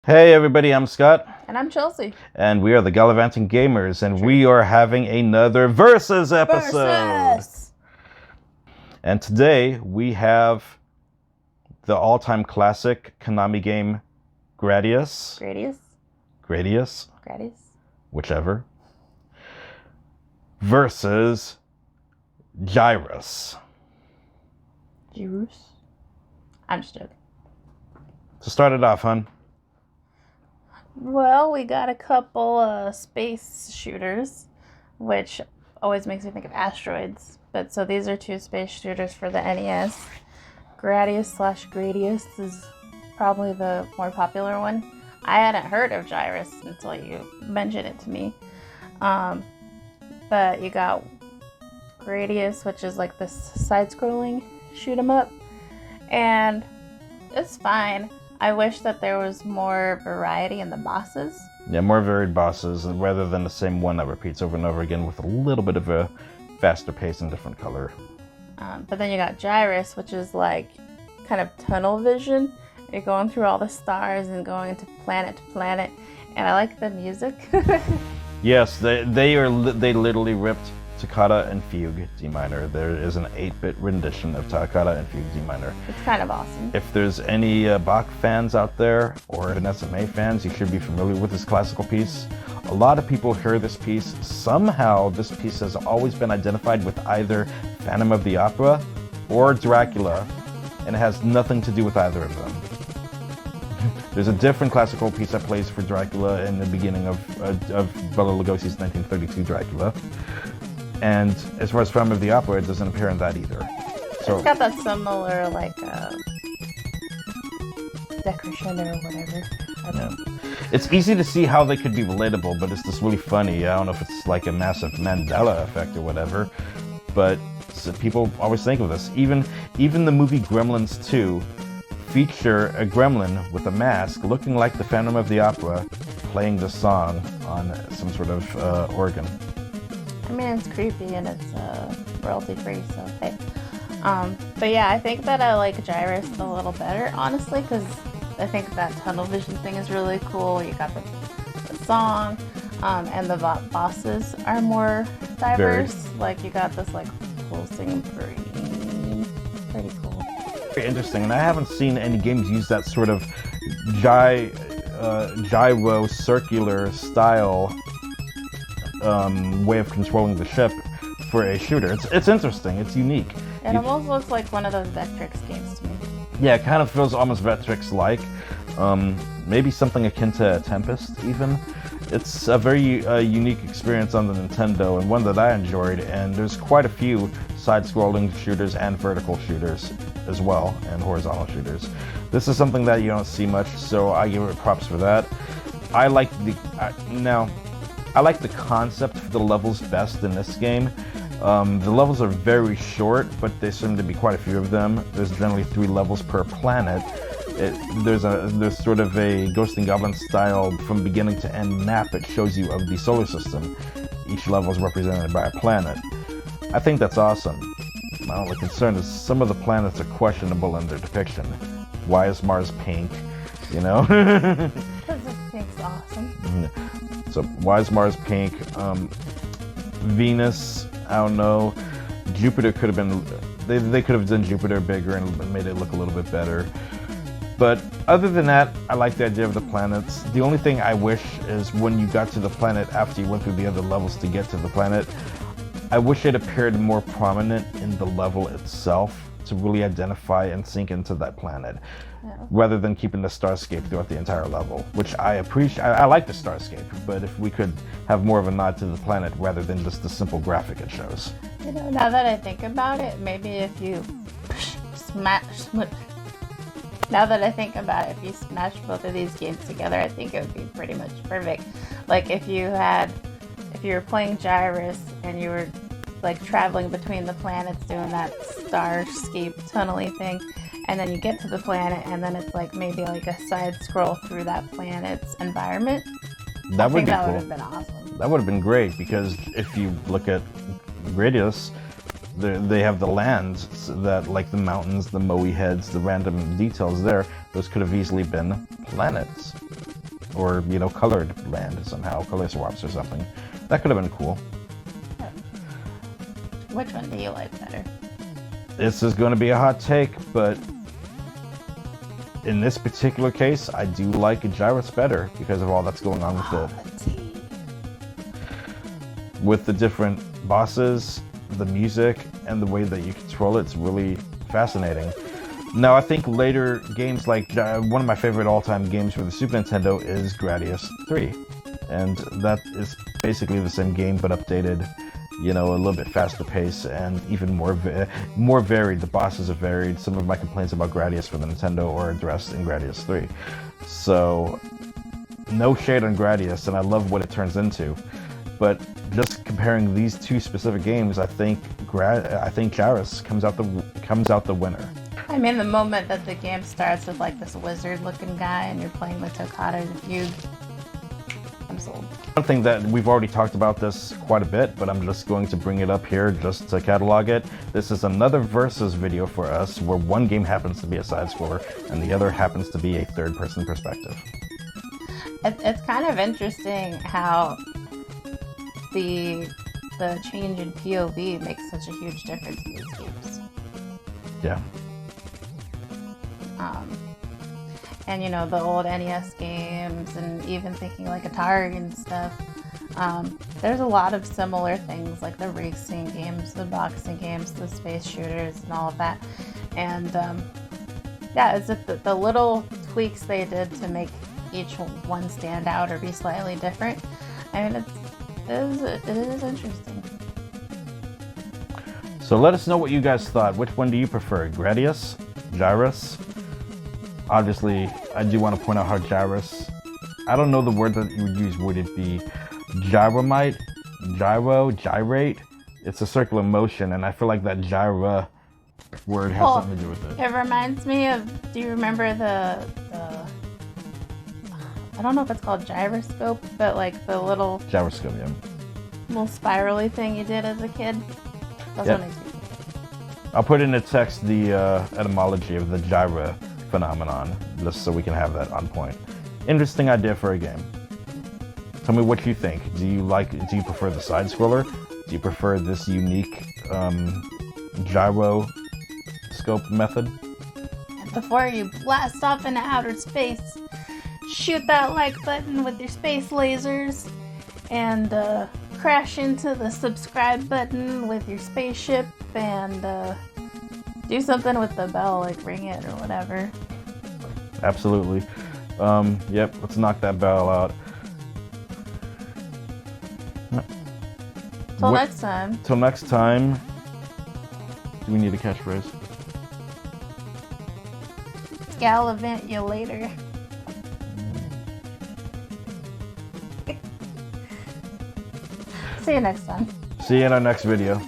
Hey everybody, I'm Scott. And I'm Chelsea. And we are the Gallivanting Gamerz, and we are having another Versus episode. Versus! And today we have the all-time classic Konami game Gradius. Gradius? Whichever. Versus Gyruss. Gyruss? I'm just joking. So start it off, hon. Well, we got a couple space shooters, which always makes me think of asteroids. But so these are two space shooters for the NES. Gradius is probably the more popular one. I hadn't heard of Gyruss until you mentioned it to me. But you got Gradius, which is like this side-scrolling shoot 'em up, and it's fine. I wish that there was more variety in the bosses. Yeah, more varied bosses rather than the same one that repeats over and over again with a little bit of a faster pace and different color. But then you got Gyruss, which is like kind of tunnel vision. You're going through all the stars and going to planet, and I like the music. Yes, they literally ripped Toccata and Fugue D minor. There is an 8-bit rendition of Toccata and Fugue D minor. It's kind of awesome. If there's any Bach fans out there or an SMA fans, you should be familiar with this classical piece. A lot of people hear this piece. Somehow this piece has always been identified with either Phantom of the Opera or Dracula, and it has nothing to do with either of them. There's a different classical piece that plays for Dracula in the beginning of Bela Lugosi's 1932 Dracula. And as far as Phantom of the Opera, it doesn't appear in that either. So it's got that similar, like, decoration or whatever. I don't know. It's easy to see how they could be relatable, but it's just really funny. I don't know if it's like a massive Mandela effect or whatever, but people always think of this. Even the movie Gremlins 2 feature a gremlin with a mask looking like the Phantom of the Opera playing the song on some sort of organ. I mean, it's creepy and it's royalty free, so hey. But yeah, I think that I like Gyruss a little better, honestly, because I think that tunnel vision thing is really cool. You got the song, and the bosses are more diverse. Like you got this like pulsing green, pretty cool. Very interesting, and I haven't seen any games use that sort of gyro circular style way of controlling the ship for a shooter. It's interesting. It's unique. It almost looks like one of those Vectrex games to me. Yeah, it kind of feels almost Vectrex-like. Maybe something akin to Tempest, even. It's a very unique experience on the Nintendo, and one that I enjoyed, and there's quite a few side-scrolling shooters and vertical shooters as well, and horizontal shooters. This is something that you don't see much, so I give it props for that. I like the concept for the levels best in this game. The levels are very short, but there seem to be quite a few of them. There's generally 3 levels per planet. There's sort of a Ghost and Goblin style from beginning to end map that shows you of the solar system. Each level is represented by a planet. I think that's awesome. My only concern is some of the planets are questionable in their depiction. Why is Mars pink? You know? Because pink's awesome. So why is Mars pink? Venus, I don't know. Jupiter could have been, they could have done Jupiter bigger and made it look a little bit better. But other than that, I like the idea of the planets. The only thing I wish is when you got to the planet after you went through the other levels to get to the planet, I wish it appeared more prominent in the level itself to really identify and sink into that planet, rather than keeping the starscape throughout the entire level, which I appreciate. I like the starscape, but if we could have more of a nod to the planet rather than just the simple graphic it shows. You know, now that I think about it, maybe if you now that I think about it, if you smash both of these games together, I think it would be pretty much perfect. Like if you were playing Gyruss and you were like traveling between the planets doing that starscape tunnely thing, and then you get to the planet and then it's like maybe like a side scroll through that planet's environment. That would be that cool. would have been awesome. That would have been great, because if you look at Gradius, they have the lands that, like the mountains, the Moe heads, the random details there, those could have easily been planets. or colored land somehow, color swaps or something. That could have been cool. Which one do you like better? This is going to be a hot take, but in this particular case, I do like Gyruss better because of all that's going on with the different bosses, the music, and the way that you control it. It's really fascinating. Now, I think later games like one of my favorite all-time games for the Super Nintendo is Gradius 3, and that is basically the same game but updated. A little bit faster pace and even more varied. The bosses are varied. Some of my complaints about Gradius for the Nintendo are addressed in Gradius 3. So, no shade on Gradius, and I love what it turns into. But just comparing these two specific games, I think Gyruss comes out the winner. I mean, the moment that the game starts with like this wizard-looking guy and you're playing with Toccata the Fugue, I'm sold. One thing that we've already talked about this quite a bit, but I'm just going to bring it up here just to catalog it. This is another versus video for us where one game happens to be a side-scroller and the other happens to be a third-person perspective. It's kind of interesting how the change in POV makes such a huge difference in these games. Yeah. And the old NES games, and even thinking like Atari and stuff, there's a lot of similar things like the racing games, the boxing games, the space shooters, and all of that. And yeah, it's just the little tweaks they did to make each one stand out or be slightly different. I mean, it is interesting. So let us know what you guys thought. Which one do you prefer, Gradius, Gyruss? Obviously, I do want to point out how Gyruss, I don't know the word that you would use. Would it be gyromite, gyrate? It's a circular motion, and I feel like that gyra word has something to do with it. It reminds me of, do you remember the I don't know if it's called gyroscope, but like the little Gyroscope, yeah. Little spirally thing you did as a kid? That's what makes me think. I'll put in the text the etymology of the gyra phenomenon, just so we can have that on point. Interesting idea for a game. Tell me what you think. Do you prefer the side scroller? Do you prefer this unique gyroscope method? And before you blast off into outer space, shoot that like button with your space lasers and crash into the subscribe button with your spaceship and do something with the bell, like ring it or whatever. Absolutely. Yep, let's knock that bell out. Till next time. Till next time. Do we need a catchphrase? Gallivant you later. See you next time. See you in our next video.